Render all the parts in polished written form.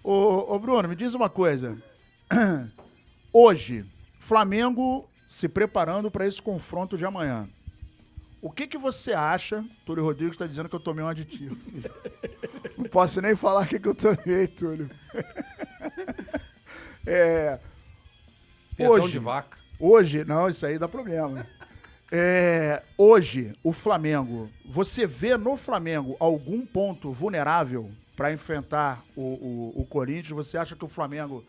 Ô, Bruno, me diz uma coisa. Hoje, Flamengo se preparando para esse confronto de amanhã. O que você acha? Túlio Rodrigues está dizendo que eu tomei um aditivo. Não posso nem falar o que eu tomei, Túlio. Perdão de vaca. Hoje, não, isso aí dá problema. Hoje, o Flamengo, você vê no Flamengo algum ponto vulnerável para enfrentar o Corinthians? Você acha que o Flamengo,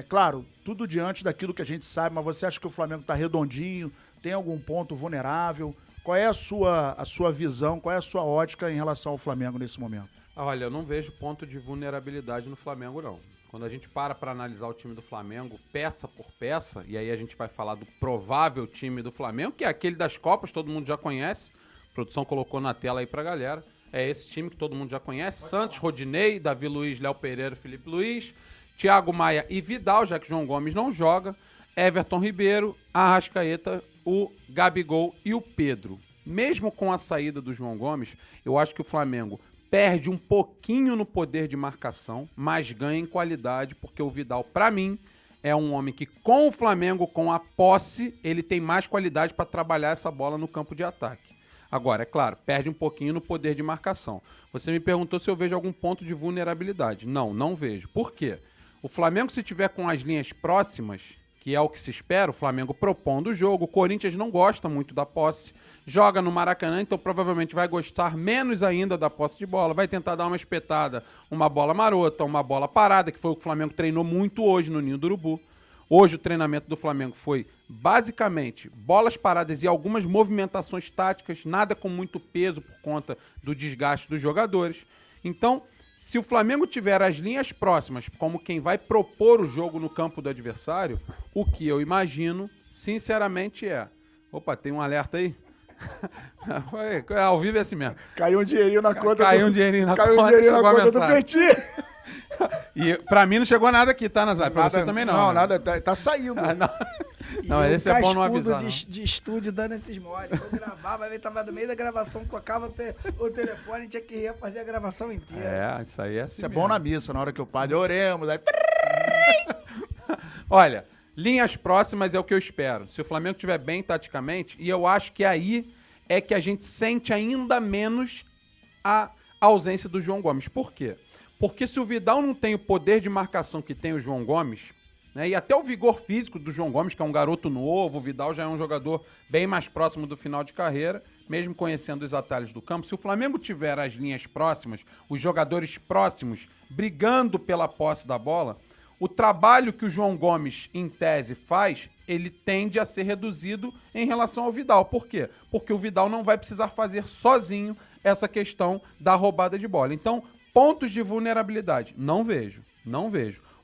claro, tudo diante daquilo que a gente sabe, mas você acha que o Flamengo está redondinho? Tem algum ponto vulnerável? Qual é a sua visão, qual é a sua ótica em relação ao Flamengo nesse momento? Olha, eu não vejo ponto de vulnerabilidade no Flamengo, não. Quando a gente para analisar o time do Flamengo, peça por peça, e aí a gente vai falar do provável time do Flamengo, que é aquele das Copas, todo mundo já conhece. A produção colocou na tela aí pra galera. É esse time que todo mundo já conhece. Pode Santos, falar. Rodinei, Davi Luiz, Léo Pereira, Felipe Luiz, Thiago Maia e Vidal, já que João Gomes não joga, Everton Ribeiro, Arrascaeta, o Gabigol e o Pedro. Mesmo com a saída do João Gomes, eu acho que o Flamengo perde um pouquinho no poder de marcação, mas ganha em qualidade, porque o Vidal, pra mim, é um homem que com o Flamengo, com a posse, ele tem mais qualidade para trabalhar essa bola no campo de ataque. Agora, é claro, perde um pouquinho no poder de marcação. Você me perguntou se eu vejo algum ponto de vulnerabilidade. Não, não vejo. Por quê? O Flamengo, se tiver com as linhas próximas, que é o que se espera, o Flamengo propondo o jogo, o Corinthians não gosta muito da posse, joga no Maracanã, então provavelmente vai gostar menos ainda da posse de bola, vai tentar dar uma espetada, uma bola marota, uma bola parada, que foi o que o Flamengo treinou muito hoje no Ninho do Urubu. Hoje o treinamento do Flamengo foi basicamente bolas paradas e algumas movimentações táticas, nada com muito peso por conta do desgaste dos jogadores. Então, se o Flamengo tiver as linhas próximas, como quem vai propor o jogo no campo do adversário, o que eu imagino, sinceramente, é... Opa, tem um alerta aí? Ao vivo é assim mesmo. Caiu um dinheirinho na conta. Caiu um dinheirinho na conta do Petit. E pra mim não chegou nada aqui, tá, Nazário? Pra você também não. Não, né? nada, tá saindo. Não, esse é bom não avisar. De estúdio dando esses moles. Eu gravava, ele tava no meio da gravação, tocava o telefone, tinha que refazer a gravação inteira. Isso aí é assim. Isso é bom na missa, na hora que o padre oremos. Aí... Olha, linhas próximas é o que eu espero. Se o Flamengo estiver bem taticamente, e eu acho que aí é que a gente sente ainda menos a ausência do João Gomes. Por quê? Porque se o Vidal não tem o poder de marcação que tem o João Gomes, né, e até o vigor físico do João Gomes, que é um garoto novo, o Vidal já é um jogador bem mais próximo do final de carreira, mesmo conhecendo os atalhos do campo, se o Flamengo tiver as linhas próximas, os jogadores próximos, brigando pela posse da bola, o trabalho que o João Gomes, em tese, faz, ele tende a ser reduzido em relação ao Vidal. Por quê? Porque o Vidal não vai precisar fazer sozinho essa questão da roubada de bola. Então, pontos de vulnerabilidade, não vejo.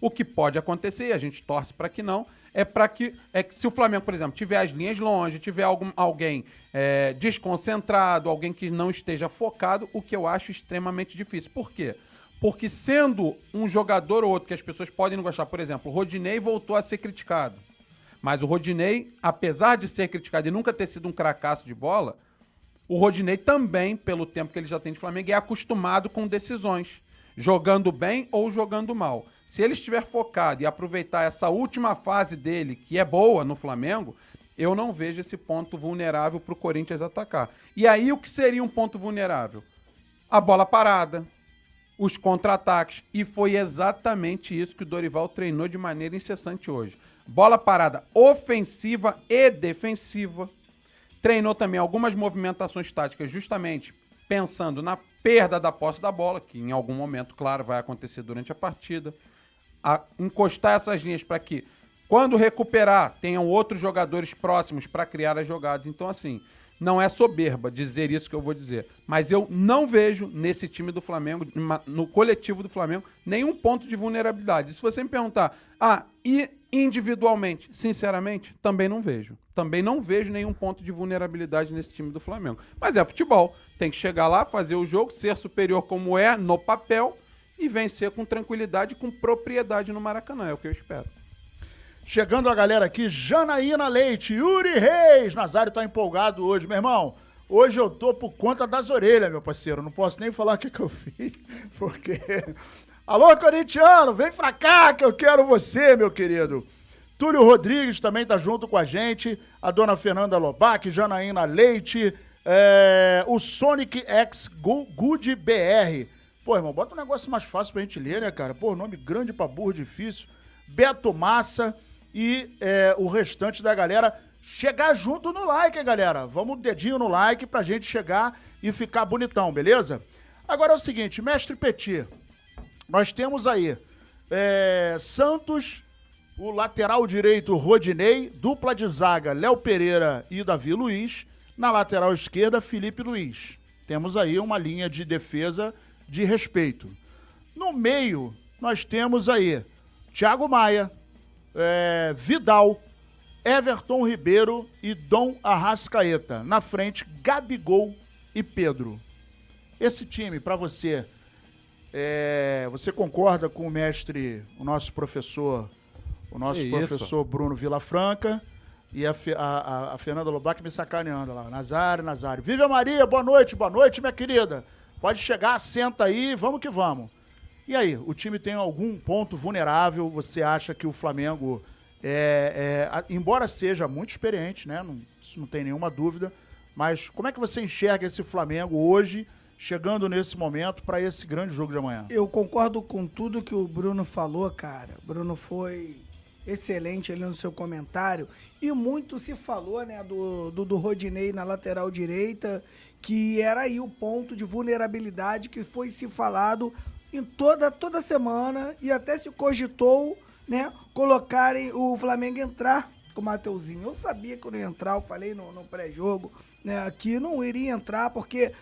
O que pode acontecer, e a gente torce para que não, é que se o Flamengo, por exemplo, tiver as linhas longe, tiver alguém desconcentrado, alguém que não esteja focado, o que eu acho extremamente difícil. Por quê? Porque sendo um jogador ou outro que as pessoas podem não gostar, por exemplo, o Rodinei voltou a ser criticado. Mas o Rodinei, apesar de ser criticado e nunca ter sido um cracaço de bola, o Rodinei também, pelo tempo que ele já tem de Flamengo, é acostumado com decisões, jogando bem ou jogando mal. Se ele estiver focado e aproveitar essa última fase dele, que é boa no Flamengo, eu não vejo esse ponto vulnerável para o Corinthians atacar. E aí o que seria um ponto vulnerável? A bola parada, os contra-ataques. E foi exatamente isso que o Dorival treinou de maneira incessante hoje. Bola parada ofensiva e defensiva. Treinou também algumas movimentações táticas justamente pensando na perda da posse da bola, que em algum momento, claro, vai acontecer durante a partida. Encostar essas linhas para que, quando recuperar, tenham outros jogadores próximos para criar as jogadas. Então, assim, não é soberba dizer isso que eu vou dizer, mas eu não vejo nesse time do Flamengo, no coletivo do Flamengo, nenhum ponto de vulnerabilidade. Se você me perguntar, e individualmente, sinceramente, também não vejo. Também não vejo nenhum ponto de vulnerabilidade nesse time do Flamengo. Mas é futebol, tem que chegar lá, fazer o jogo, ser superior como é no papel e vencer com tranquilidade e com propriedade no Maracanã, é o que eu espero. Chegando a galera aqui, Janaína Leite, Yuri Reis, Nazário tá empolgado hoje, meu irmão. Hoje eu tô por conta das orelhas, meu parceiro, não posso nem falar o que eu fiz, porque Alô, corintiano, vem pra cá que eu quero você, meu querido. Túlio Rodrigues também tá junto com a gente. A dona Fernanda Lobac, Janaína Leite, o Sonic X Good BR. Pô, irmão, bota um negócio mais fácil pra gente ler, né, cara? Pô, nome grande pra burro difícil. Beto Massa e o restante da galera chegar junto no like, galera. Vamos dedinho no like pra gente chegar e ficar bonitão, beleza? Agora é o seguinte, mestre Petit, nós temos aí Santos, o lateral direito Rodinei, dupla de zaga Léo Pereira e Davi Luiz, na lateral esquerda Felipe Luiz. Temos aí uma linha de defesa de respeito. No meio, nós temos aí Thiago Maia, Vidal, Everton Ribeiro e Dom Arrascaeta. Na frente, Gabigol e Pedro. Esse time, para você, você concorda com o mestre, o nosso professor Bruno Vilafranca e a Fernanda Lobac me sacaneando lá. Nazário. Viva Maria, boa noite, minha querida. Pode chegar, senta aí, vamos que vamos. E aí, o time tem algum ponto vulnerável? Você acha que o Flamengo, embora seja muito experiente, né? Isso não tem nenhuma dúvida, mas como é que você enxerga esse Flamengo hoje, chegando nesse momento para esse grande jogo de amanhã? Eu concordo com tudo que o Bruno falou, cara. O Bruno foi excelente ali no seu comentário. E muito se falou, né, do Rodinei na lateral direita, que era aí o ponto de vulnerabilidade que foi se falado em toda semana e até se cogitou, né, colocarem o Flamengo entrar com o Mateuzinho. Eu sabia que não ia entrar, eu falei no pré-jogo, né, que não iria entrar, porque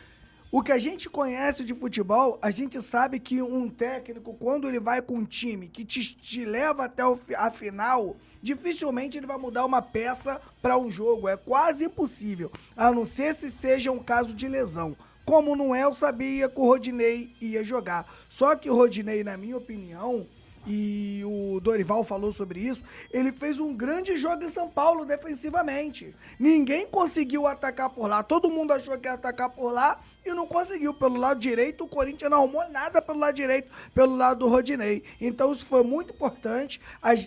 o que a gente conhece de futebol, a gente sabe que um técnico, quando ele vai com um time que te leva até a final, dificilmente ele vai mudar uma peça para um jogo. É quase impossível, a não ser se seja um caso de lesão. Como não é, eu sabia que o Rodinei ia jogar. Só que o Rodinei, na minha opinião, e o Dorival falou sobre isso, ele fez um grande jogo em São Paulo defensivamente. Ninguém conseguiu atacar por lá. Todo mundo achou que ia atacar por lá e não conseguiu. Pelo lado direito, o Corinthians não arrumou nada pelo lado direito, pelo lado do Rodinei. Então isso foi muito importante.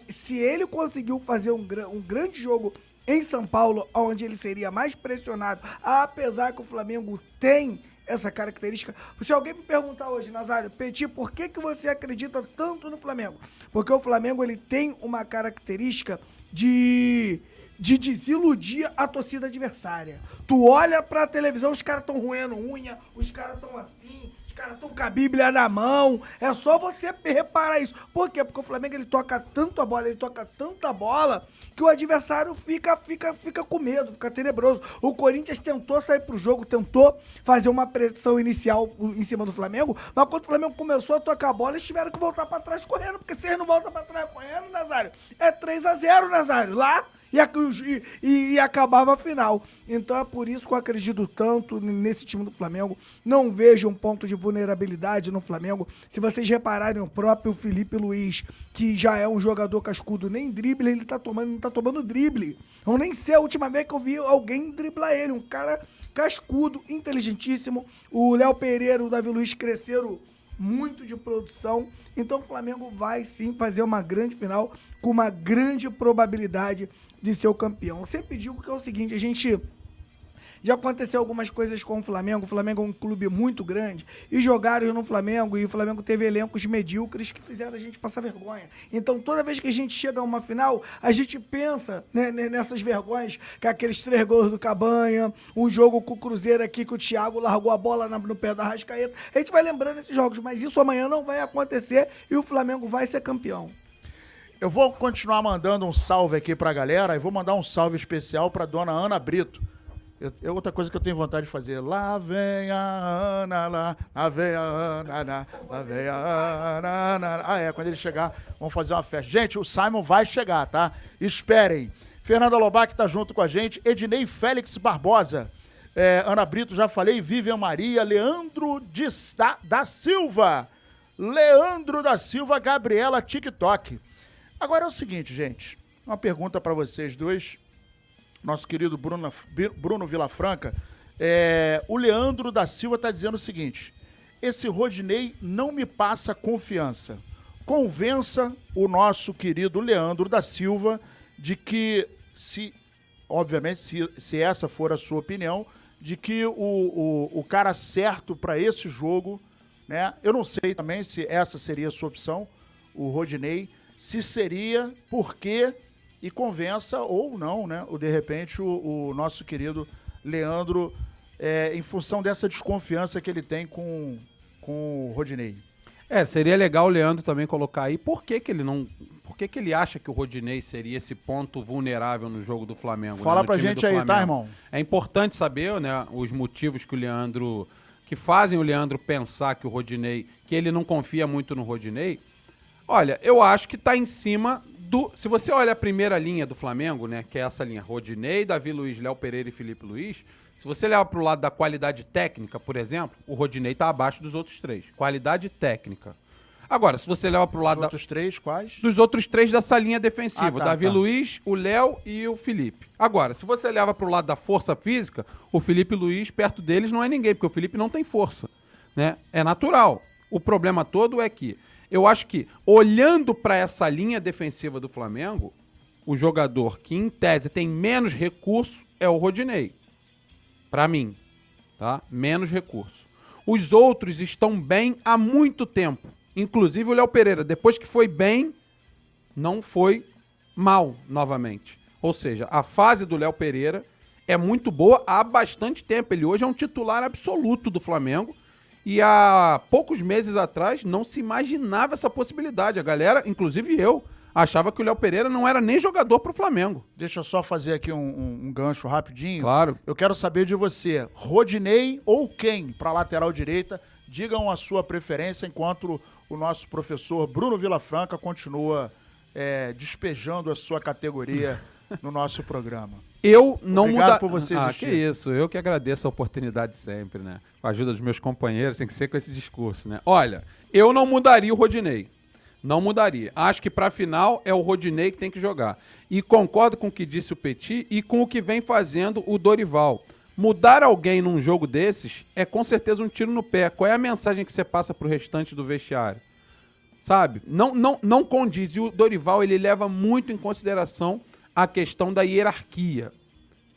Se ele conseguiu fazer um grande jogo em São Paulo, onde ele seria mais pressionado, apesar que o Flamengo tem essa característica. Se alguém me perguntar hoje, Nazário, Petit, por que você acredita tanto no Flamengo? Porque o Flamengo, ele tem uma característica de desiludir a torcida adversária. Tu olha pra televisão, os caras estão roendo unha, os caras estão assim, os caras estão com a Bíblia na mão. É só você reparar isso. Por quê? Porque o Flamengo, ele toca tanto a bola, ele toca tanta bola, que o adversário fica com medo, fica tenebroso. O Corinthians tentou sair pro jogo, tentou fazer uma pressão inicial em cima do Flamengo, mas quando o Flamengo começou a tocar a bola, eles tiveram que voltar pra trás correndo, porque se eles não voltam pra trás correndo, Nazário, é 3-0, Nazário, lá. E acabava a final. Então é por isso que eu acredito tanto nesse time do Flamengo. Não vejo um ponto de vulnerabilidade no Flamengo. Se vocês repararem, o próprio Felipe Luiz, que já é um jogador cascudo, nem drible ele não tá tomando drible. Eu nem sei a última vez que eu vi alguém driblar ele. Um cara cascudo, inteligentíssimo. O Léo Pereira e o Davi Luiz cresceram muito de produção. Então o Flamengo vai sim fazer uma grande final com uma grande probabilidade de ser o campeão. Eu sempre digo que é o seguinte, já aconteceu algumas coisas com o Flamengo é um clube muito grande, e jogaram no Flamengo, e o Flamengo teve elencos medíocres que fizeram a gente passar vergonha. Então, toda vez que a gente chega a uma final, a gente pensa, né, nessas vergonhas, que aqueles 3 gols do Cabanha, um jogo com o Cruzeiro aqui, que o Thiago largou a bola no pé da Arrascaeta, a gente vai lembrando esses jogos, mas isso amanhã não vai acontecer, e o Flamengo vai ser campeão. Eu vou continuar mandando um salve aqui pra galera, e vou mandar um salve especial pra dona Ana Brito. É outra coisa que eu tenho vontade de fazer. Lá vem a Ana, lá vem a Ana, lá vem a Ana. Quando ele chegar, vamos fazer uma festa. Gente, o Simon vai chegar, tá? Esperem. Fernanda Lobac tá junto com a gente. Ednei Félix Barbosa. Ana Brito, já falei. Vivian Maria. Leandro da Silva. Leandro da Silva, Gabriela TikTok. Agora é o seguinte, gente. Uma pergunta para vocês dois. Nosso querido Bruno Vilafranca. O Leandro da Silva está dizendo o seguinte. esse Rodinei não me passa confiança. Convença o nosso querido Leandro da Silva de que, obviamente, se essa for a sua opinião, de que o cara certo para esse jogo, né? Eu não sei também se essa seria a sua opção, o Rodinei, se seria, por quê, e convença ou não, né? Ou de repente o nosso querido Leandro, em função dessa desconfiança que ele tem com o Rodinei. Seria legal o Leandro também colocar aí por que ele acha que o Rodinei seria esse ponto vulnerável no jogo do Flamengo. Fala né? pra gente aí, tá, irmão? É importante saber, né, os motivos que fazem o Leandro pensar que o Rodinei, que ele não confia muito no Rodinei. Olha, eu acho que tá em cima se você olha a primeira linha do Flamengo, né, que é essa linha Rodinei, Davi Luiz, Léo Pereira e Felipe Luiz, se você leva pro lado da qualidade técnica, por exemplo, o Rodinei tá abaixo dos outros três. Qualidade técnica. Agora, se você leva pro lado dos outros três, quais? Dos outros três dessa linha defensiva, tá, Davi Luiz, o Léo e o Felipe. Agora, se você leva pro lado da força física, o Felipe Luiz, perto deles, não é ninguém, porque o Felipe não tem força, né? É natural. O problema todo é que eu acho que, olhando para essa linha defensiva do Flamengo, o jogador que, em tese, tem menos recurso é o Rodinei. Para mim, tá? Menos recurso. Os outros estão bem há muito tempo. Inclusive o Léo Pereira, depois que foi bem, não foi mal novamente. Ou seja, a fase do Léo Pereira é muito boa há bastante tempo. Ele hoje é um titular absoluto do Flamengo. E há poucos meses atrás não se imaginava essa possibilidade. A galera, inclusive eu, achava que o Léo Pereira não era nem jogador pro Flamengo. Deixa eu só fazer aqui um gancho rapidinho. Claro. Eu quero saber de você, Rodinei ou quem para lateral direita? Digam a sua preferência enquanto o nosso professor Bruno Vilafranca continua despejando a sua categoria no nosso programa. Eu não Obrigado por você existir. Que isso, eu que agradeço a oportunidade sempre, né? Com a ajuda dos meus companheiros, tem que ser com esse discurso, né? Olha, eu não mudaria o Rodinei. Não mudaria. Acho que pra final é o Rodinei que tem que jogar. E concordo com o que disse o Petit e com o que vem fazendo o Dorival. Mudar alguém num jogo desses é com certeza um tiro no pé. Qual é a mensagem que você passa pro restante do vestiário? Sabe? Não condiz. E o Dorival, ele leva muito em consideração a questão da hierarquia.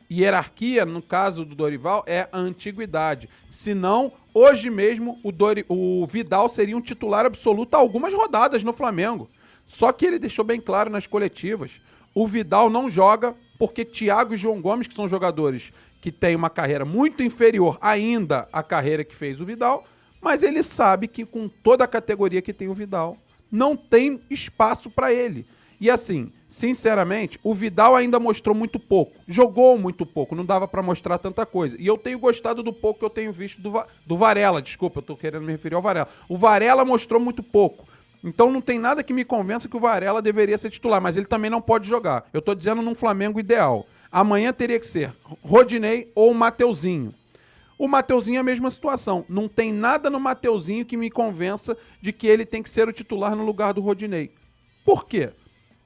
Hierarquia, no caso do Dorival, é a antiguidade. Senão, hoje mesmo, o Vidal seria um titular absoluto há algumas rodadas no Flamengo. Só que ele deixou bem claro nas coletivas. O Vidal não joga porque Thiago e João Gomes, que são jogadores que têm uma carreira muito inferior ainda à carreira que fez o Vidal, mas ele sabe que com toda a categoria que tem o Vidal, não tem espaço para ele. E assim, sinceramente, o Vidal ainda mostrou muito pouco. Jogou muito pouco, não dava pra mostrar tanta coisa. E eu tenho gostado do pouco que eu tenho visto do Varela. Desculpa, eu tô querendo me referir ao Varela. O Varela mostrou muito pouco. Então não tem nada que me convença que o Varela deveria ser titular, mas ele também não pode jogar. Eu tô dizendo num Flamengo ideal. Amanhã teria que ser Rodinei ou o Mateuzinho. O Mateuzinho é a mesma situação. Não tem nada no Mateuzinho que me convença de que ele tem que ser o titular no lugar do Rodinei. Por quê?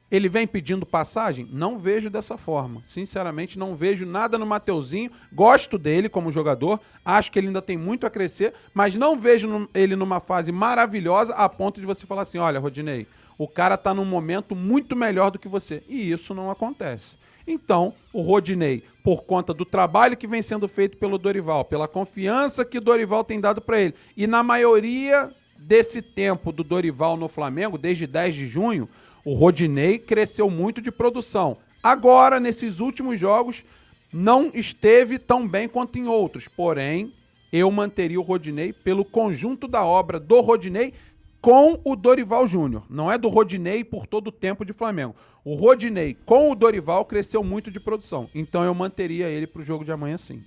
Ele vem pedindo passagem? Não vejo dessa forma. Sinceramente, não vejo nada no Mateuzinho. Gosto dele como jogador. Acho que ele ainda tem muito a crescer. Mas não vejo ele numa fase maravilhosa a ponto de você falar assim, olha, Rodinei, o cara tá num momento muito melhor do que você. E isso não acontece. Então, o Rodinei, por conta do trabalho que vem sendo feito pelo Dorival, pela confiança que o Dorival tem dado para ele, e na maioria desse tempo do Dorival no Flamengo, desde 10 de junho, o Rodinei cresceu muito de produção. Agora, nesses últimos jogos, não esteve tão bem quanto em outros. Porém, eu manteria o Rodinei pelo conjunto da obra do Rodinei com o Dorival Júnior. Não é do Rodinei por todo o tempo de Flamengo. O Rodinei com o Dorival cresceu muito de produção. Então, eu manteria ele para o jogo de amanhã, sim.